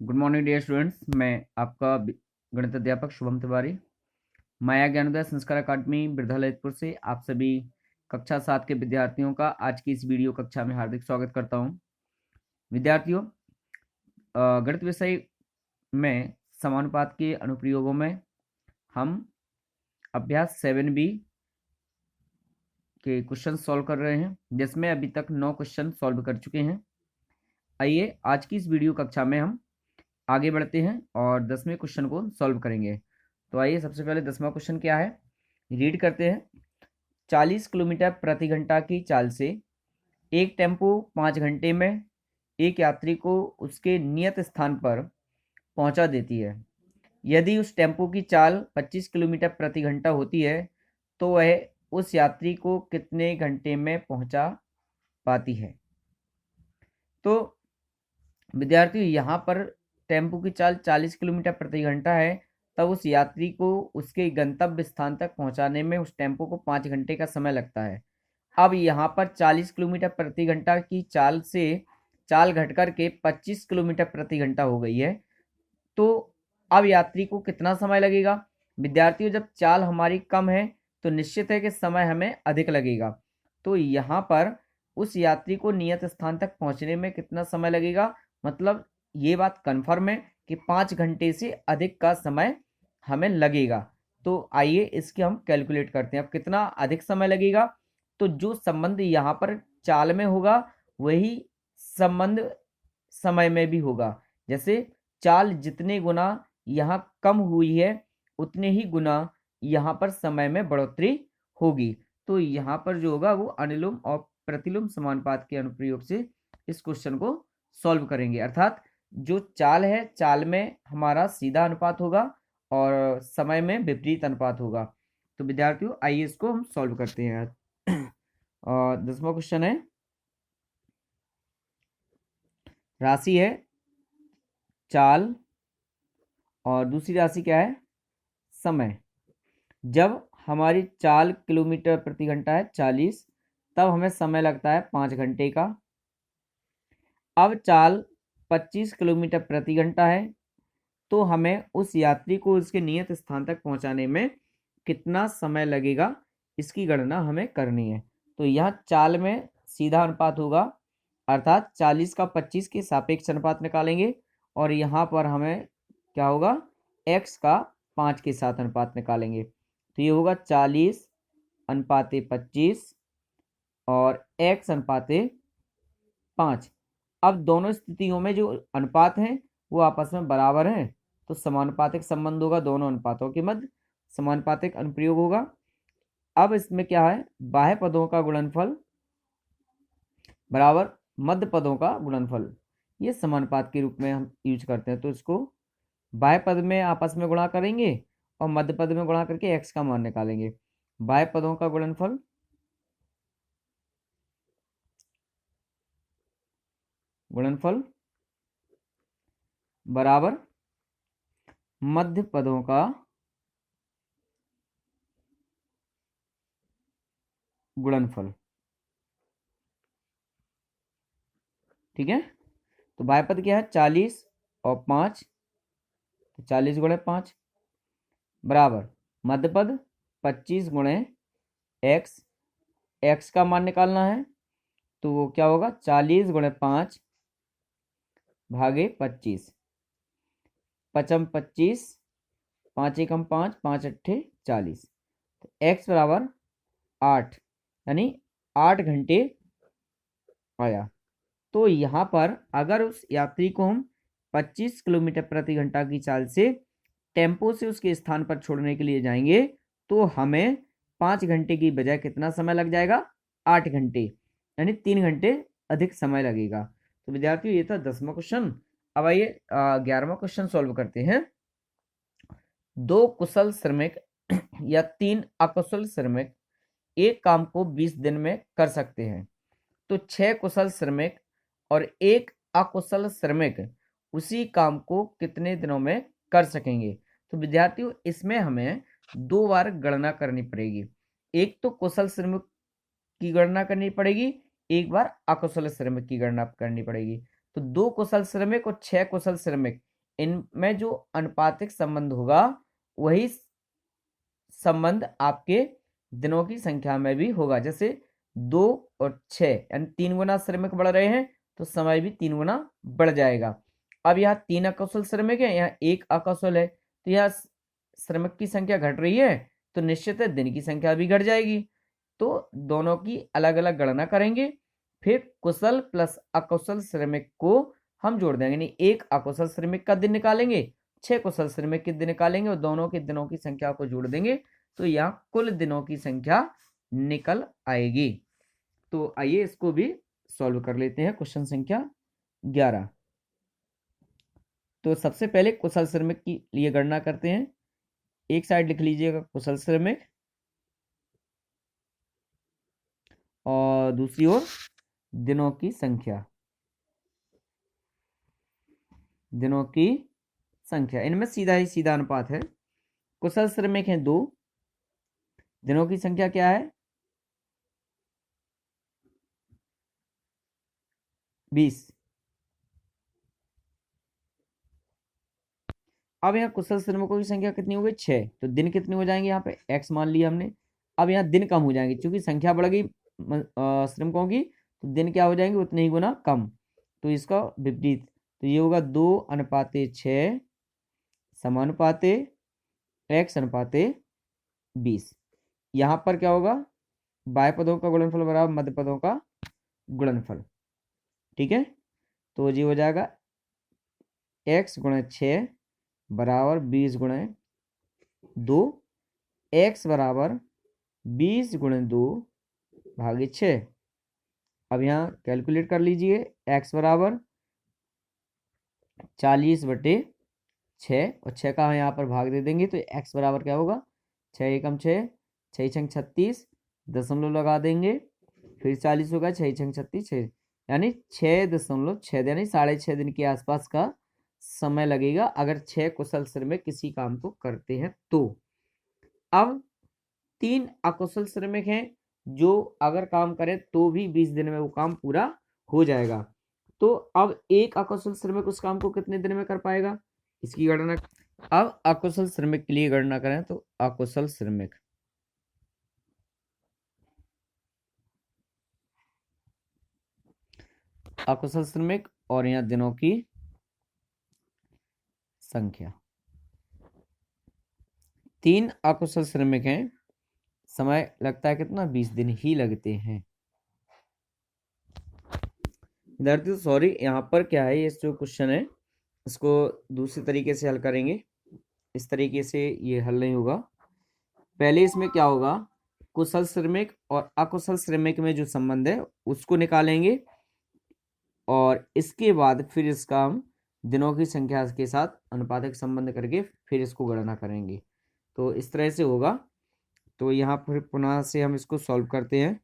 Good morning dear students. मैं आपका गणित अध्यापक शुभम तिवारी माया ज्ञानोदय संस्कार अकादमी बिरधा ललितपुर से आप सभी कक्षा 7 के विद्यार्थियों का आज की इस वीडियो कक्षा में हार्दिक स्वागत करता हूं। विद्यार्थियों, गणित विषय में समानुपात के अनुप्रयोगों में हम अभ्यास 7B के क्वेश्चन सॉल्व कर रहे हैं, जिसमें अभी तक 9 क्वेश्चन सॉल्व कर चुके हैं। आइए आज की इस वीडियो कक्षा में हम आगे बढ़ते हैं और 10वें क्वेश्चन को सॉल्व करेंगे। तो आइए सबसे पहले 10वां क्वेश्चन क्या है, रीड करते हैं। 40 किलोमीटर प्रति घंटा की चाल से एक टेम्पो 5 घंटे में एक यात्री को उसके नियत स्थान पर पहुंचा देती है। यदि उस टेम्पो की चाल 25 किलोमीटर प्रति घंटा होती है तो वह उस यात्री को कितने घंटे में पहुंचा पाती है। तो विद्यार्थियों, यहाँ पर टेम्पो की चाल 40 किलोमीटर प्रति घंटा है, तब उस यात्री को उसके गंतव्य स्थान तक पहुंचाने में उस टेम्पो को 5 घंटे का समय लगता है। अब यहाँ पर 40 किलोमीटर प्रति घंटा की चाल से चाल घट कर के 25 किलोमीटर प्रति घंटा हो गई है, तो अब यात्री को कितना समय लगेगा। विद्यार्थियों, जब चाल हमारी कम है तो निश्चित है कि समय हमें अधिक लगेगा। तो यहाँ पर उस यात्री को नियत स्थान तक पहुंचने में कितना समय लगेगा, मतलब ये बात कन्फर्म है कि 5 घंटे से अधिक का समय हमें लगेगा। तो आइए इसके हम कैलकुलेट करते हैं। अब कितना अधिक समय लगेगा, तो जो संबंध यहाँ पर चाल में होगा वही संबंध समय में भी होगा। जैसे चाल जितने गुना यहाँ कम हुई है उतने ही गुना यहाँ पर समय में बढ़ोतरी होगी। तो यहाँ पर जो होगा वो अनुलोम और प्रतिलोम समानुपात के अनुप्रयोग से इस क्वेश्चन को सॉल्व करेंगे। अर्थात जो चाल है, चाल में हमारा सीधा अनुपात होगा और समय में विपरीत अनुपात होगा। तो विद्यार्थियों, आइए इसको हम सॉल्व करते हैं। और 10वां क्वेश्चन है, राशि है चाल और दूसरी राशि क्या है, समय। जब हमारी चाल किलोमीटर प्रति घंटा है 40, तब हमें समय लगता है 5 घंटे का। अब चाल 25 किलोमीटर प्रति घंटा है, तो हमें उस यात्री को उसके नियत स्थान तक पहुंचाने में कितना समय लगेगा, इसकी गणना हमें करनी है। तो यहाँ चाल में सीधा अनुपात होगा, अर्थात 40 का 25 के सापेक्ष अनुपात निकालेंगे और यहाँ पर हमें क्या होगा, x का 5 के साथ अनुपात निकालेंगे। तो ये होगा 40 अनुपाते 25 और x अनुपाते 5। अब दोनों स्थितियों में जो अनुपात हैं वो आपस में बराबर हैं, तो समानुपातिक संबंध होगा दोनों अनुपातों के मध्य, समानुपातिक अनुप्रयोग होगा। अब इसमें क्या है, बाह्य पदों का गुणनफल बराबर मध्य पदों का गुणनफल, ये समानुपात के रूप में हम यूज करते हैं। तो इसको बाह्य पद में आपस में गुणा करेंगे और मध्य पद में गुणा करके x का मान निकालेंगे। बाह्य पदों का गुणनफल बराबर मध्य पदों का गुणनफल। ठीक है, तो बाह्य पद क्या है, 40 और 5, तो 40 गुणे 5 बराबर मध्य पद 25 गुणे x। x का मान निकालना है, तो वो क्या होगा, 40 गुणे 5 भागे 25, 5 25, 5 एकम 5, 5 अट्ठे 40, तो x बराबर 8, यानी 8 घंटे आया। तो यहाँ पर अगर उस यात्री को हम 25 किलोमीटर प्रति घंटा की चाल से टेम्पो से उसके स्थान पर छोड़ने के लिए जाएंगे, तो हमें 5 घंटे की बजाय कितना समय लग जाएगा, 8 घंटे, यानी 3 घंटे अधिक समय लगेगा। तो विद्यार्थियों, ये था 10वां क्वेश्चन। अब आइए 11वां क्वेश्चन सॉल्व करते हैं। 2 कुशल श्रमिक या 3 अकुशल श्रमिक एक काम को 20 दिन में कर सकते हैं, तो 6 कुशल श्रमिक और 1 अकुशल श्रमिक उसी काम को कितने दिनों में कर सकेंगे। तो विद्यार्थियों, इसमें हमें 2 बार गणना करनी पड़ेगी। एक तो कुशल श्रमिक की गणना करनी पड़ेगी, एक बार अकुशल श्रमिक की गणना करनी पड़ेगी। तो 2 कुशल श्रमिक और 6 कुशल श्रमिक इनमें जो अनुपातिक संबंध होगा वही संबंध आपके दिनों की संख्या में भी होगा। जैसे 2 और 6 यानी 3 गुना श्रमिक बढ़ रहे हैं तो समय भी 3 गुना बढ़ जाएगा। अब यहाँ 3 अकुशल श्रमिक है, यहाँ 1 अकुशल है, तो यहाँ श्रमिक की संख्या घट रही है तो निश्चित है दिन की संख्या भी घट जाएगी। तो दोनों की अलग अलग गणना करेंगे, फिर कुशल प्लस अकुशल श्रमिक को हम जोड़ देंगे, यानी 1 अकुशल श्रमिक का दिन निकालेंगे, 6 कुशल श्रमिक के दिन निकालेंगे और दोनों के दिनों की संख्या को जोड़ देंगे तो यहाँ कुल दिनों की संख्या निकल आएगी। तो आइए इसको भी सॉल्व कर लेते हैं। क्वेश्चन संख्या 11। तो सबसे पहले कुशल श्रमिक की लिए गणना करते हैं। एक साइड लिख लीजिएगा कुशल श्रमिक और दूसरी ओर दिनों की संख्या। दिनों की संख्या इनमें सीधा ही सीधा अनुपात है। कुशल श्रमिक हैं 2, दिनों की संख्या क्या है 20। अब यहाँ कुशल श्रमिकों की संख्या कितनी हो गई 6, तो दिन कितने हो जाएंगे, यहाँ पे x मान लिया हमने। अब यहाँ दिन कम हो जाएंगे क्योंकि संख्या बढ़ गई श्रमिकों की, तो दिन क्या हो जाएंगे उतने ही गुना कम। तो इसका विपरीत, तो ये होगा 2:6 समानुपाते x अनुपाते 20। यहाँ पर क्या होगा, बाह्य पदों का गुणनफल बराबर मध्य पदों का गुणनफल। ठीक है, तो ये हो जाएगा x गुणे 6 बराबर 20 गुणे 2, x बराबर 20 गुणे 2 भागे 6। अब यहाँ कैलकुलेट कर लीजिए, x बराबर 40/6 और 6 का यहाँ पर भाग दे देंगे तो x बराबर क्या होगा 6 एकम 6, 6 छंग 36, दशमलव लगा देंगे, फिर 40 होगा, 6 छंग 36 6, यानी 6.6 यानी 6.5 दिन के आसपास का समय लगेगा अगर 6 कुशल श्रमिक किसी काम को करते हैं तो। अब 3 अकुशल श्रमिक हैं जो अगर काम करें तो भी 20 दिन में वो काम पूरा हो जाएगा। तो अब 1 अकुशल श्रमिक उस काम को कितने दिन में कर पाएगा, इसकी गणना। अब अकुशल श्रमिक के लिए गणना करें तो अकुशल श्रमिक और यहाँ दिनों की संख्या। 3 अकुशल श्रमिक हैं, समय लगता है कितना 20 दिन ही लगते हैं। विद्यार्थियों सॉरी, यहाँ पर क्या है, ये जो क्वेश्चन है इसको दूसरे तरीके से हल करेंगे। इस तरीके से ये हल नहीं होगा। पहले इसमें क्या होगा, कुशल श्रमिक और अकुशल श्रमिक में जो संबंध है उसको निकालेंगे और इसके बाद फिर इसका हम दिनों की संख्या के साथ अनुपातिक संबंध करके फिर इसको गणना करेंगे। तो इस तरह से होगा। तो यहाँ पर पुनः से हम इसको सॉल्व करते हैं।